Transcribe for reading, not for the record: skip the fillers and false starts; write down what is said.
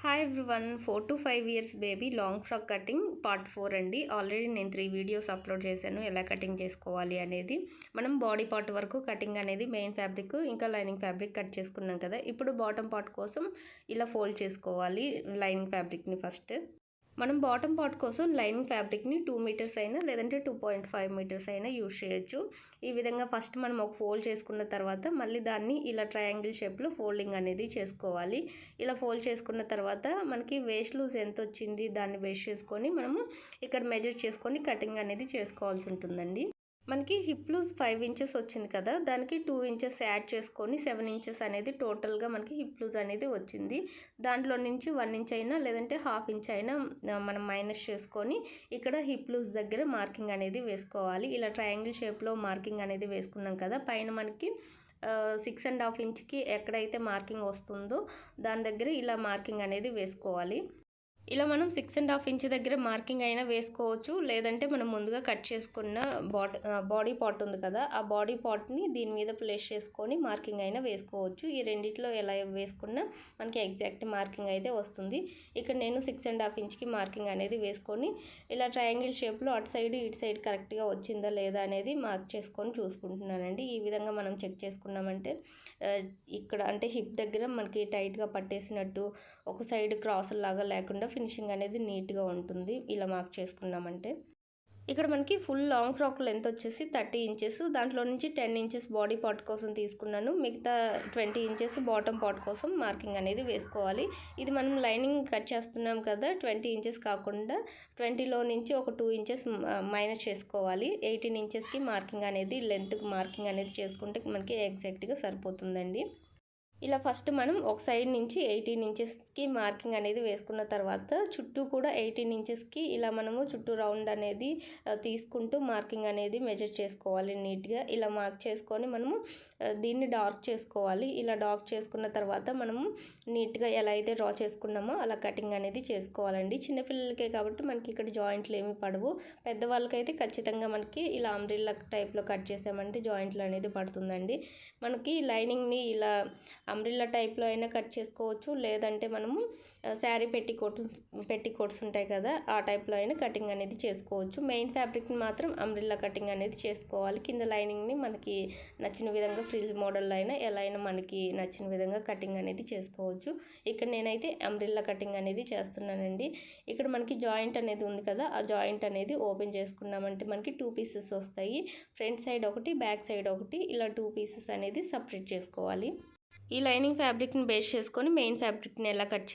Hi everyone 4 to 5 years baby long frock cutting part 4 అండి. Already నేను 3 videos upload చేశాను ఎలా కటింగ్ చేసుకోవాలి అనేది. మనం బాడీ పార్ట్ వరకు కటింగ్ అనేది మెయిన్ ఫ్యాబ్రిక్ ఇంకా లైనింగ్ ఫ్యాబ్రిక్ కట్ చేసుకున్నాం కదా. ఇప్పుడు బాటమ్ పార్ట్ కోసం ఇలా ఫోల్డ్ చేసుకోవాలి లైనింగ్ ఫ్యాబ్రిక్ని. ఫస్ట్ మనం బాటమ్ పార్ట్ కోసం లైనింగ్ ఫ్యాబ్రిక్ని 2 మీటర్స్ అయినా లేదంటే 2.5 మీటర్స్ అయినా యూజ్ చేయొచ్చు. ఈ విధంగా ఫస్ట్ మనం ఒక ఫోల్డ్ చేసుకున్న తర్వాత మళ్ళీ దాన్ని ఇలా ట్రయాంగిల్ షేప్లో ఫోల్డింగ్ అనేది చేసుకోవాలి. ఇలా ఫోల్డ్ చేసుకున్న తర్వాత మనకి వేస్ట్ లూజ్ ఎంత వచ్చింది దాన్ని బేస్ చేసుకొని మనము ఇక్కడ మెజర్ చేసుకొని కటింగ్ అనేది చేసుకోవాల్సి ఉంటుందండి. మనకి హిప్ లూజ్ 5 ఇంచెస్ వచ్చింది కదా, దానికి 2 ఇంచెస్ యాడ్ చేసుకొని 7 ఇంచెస్ అనేది టోటల్గా మనకి హిప్ లూజ్ అనేది వచ్చింది. దాంట్లో నుంచి 1 ఇంచ్ అయినా లేదంటే హాఫ్ ఇంచ్ అయినా మనం మైనస్ చేసుకొని ఇక్కడ హిప్ లూజ్ దగ్గర మార్కింగ్ అనేది వేసుకోవాలి. ఇలా ట్రయాంగిల్ షేప్లో మార్కింగ్ అనేది వేసుకున్నాం కదా, పైన మనకి 6.5 ఇంచ్కి ఎక్కడైతే మార్కింగ్ వస్తుందో దాని దగ్గర ఇలా మార్కింగ్ అనేది వేసుకోవాలి. ఇలా మనం 6.5 ఇంచ్ దగ్గర మార్కింగ్ అయినా వేసుకోవచ్చు, లేదంటే మనం ముందుగా కట్ చేసుకున్న బాడీ పార్ట్ ఉంది కదా, ఆ బాడీ పార్ట్ని దీని మీద ప్లేస్ చేసుకొని మార్కింగ్ అయినా వేసుకోవచ్చు. ఈ రెండిట్లో ఎలా వేసుకున్నా మనకి ఎగ్జాక్ట్ మార్కింగ్ అయితే వస్తుంది. ఇక్కడ నేను 6.5 ఇంచ్కి మార్కింగ్ అనేది వేసుకొని ఇలా ట్రయాంగిల్ షేప్లో అటు సైడ్ ఇటు సైడ్ కరెక్ట్గా వచ్చిందా లేదా అనేది మార్క్ చేసుకొని చూసుకుంటున్నానండి. ఈ విధంగా మనం చెక్ చేసుకున్నామంటే ఇక్కడ అంటే హిప్ దగ్గర మనకి టైట్గా పట్టేసినట్టు ఒక సైడ్ క్రాస్ లాగా లేకుండా ఫినిషింగ్ అనేది నీట్గా ఉంటుంది ఇలా మార్క్ చేసుకున్నామంటే. ఇక్కడ మనకి ఫుల్ లాంగ్ ఫ్రాక్ లెంత్ వచ్చేసి 30 ఇంచెస్, దాంట్లో నుంచి 10 ఇంచెస్ బాడీ పార్ట్ కోసం తీసుకున్నాను, మిగతా 20 ఇంచెస్ బాటమ్ పార్ట్ కోసం మార్కింగ్ అనేది వేసుకోవాలి. ఇది మనం లైనింగ్ కట్ చేస్తున్నాం కదా, 20 ఇంచెస్ కాకుండా 20లో నుంచి ఒక 2 ఇంచెస్ మైనస్ చేసుకోవాలి. 18 ఇంచెస్కి మార్కింగ్ అనేది లెంత్కి మార్కింగ్ అనేది చేసుకుంటే మనకి ఎగ్జాక్ట్గా సరిపోతుందండి. ఇలా ఫస్ట్ మనం ఒక సైడ్ నుంచి 18 ఇంచెస్కి మార్కింగ్ అనేది వేసుకున్న తర్వాత చుట్టూ కూడా 18 ఇంచెస్కి ఇలా మనము చుట్టూ రౌండ్ అనేది తీసుకుంటూ మార్కింగ్ అనేది మెజర్ చేసుకోవాలి నీట్గా. ఇలా మార్క్ చేసుకొని మనము దీన్ని డార్క్ చేసుకోవాలి. ఇలా డార్క్ చేసుకున్న తర్వాత మనము నీట్గా ఎలా అయితే డ్రా చేసుకున్నామో అలా కటింగ్ అనేది చేసుకోవాలండి. చిన్నపిల్లలకే కాబట్టి మనకి ఇక్కడ జాయింట్లు ఏమి పడవు, పెద్దవాళ్ళకైతే ఖచ్చితంగా మనకి ఇలా అంబ్రిల్లా టైప్లో కట్ చేసామంటే జాయింట్లు అనేది పడుతుందండి. మనకి లైనింగ్ని ఇలా అంబ్రిల్లా టైప్లో అయినా కట్ చేసుకోవచ్చు, లేదంటే మనము శారీ పెట్టికోట్స్ ఉంటాయి కదా, ఆ టైప్లో అయినా కటింగ్ అనేది చేసుకోవచ్చు. మెయిన్ ఫ్యాబ్రిక్ని మాత్రం అంబ్రిల్లా కటింగ్ అనేది చేసుకోవాలి. కింద లైనింగ్ని మనకి నచ్చిన విధంగా ఫ్రిల్జ్ మోడల్లో అయినా ఎలా అయినా మనకి నచ్చిన విధంగా కటింగ్ అనేది చేసుకోవచ్చు. ఇక్కడ నేనైతే అంబ్రిల్లా కటింగ్ అనేది చేస్తున్నానండి. ఇక్కడ మనకి జాయింట్ అనేది ఉంది కదా, ఆ జాయింట్ అనేది ఓపెన్ చేసుకున్నామంటే మనకి 2 పీసెస్ వస్తాయి. ఫ్రంట్ సైడ్ ఒకటి, బ్యాక్ సైడ్ ఒకటి, ఇలా 2 పీసెస్ అనేది సపరేట్ చేసుకోవాలి. ఈ లైనింగ్ ఫ్యాబ్రిక్ని బేస్ చేసుకొని మెయిన్ ఫ్యాబ్రిక్ని ఎలా కట్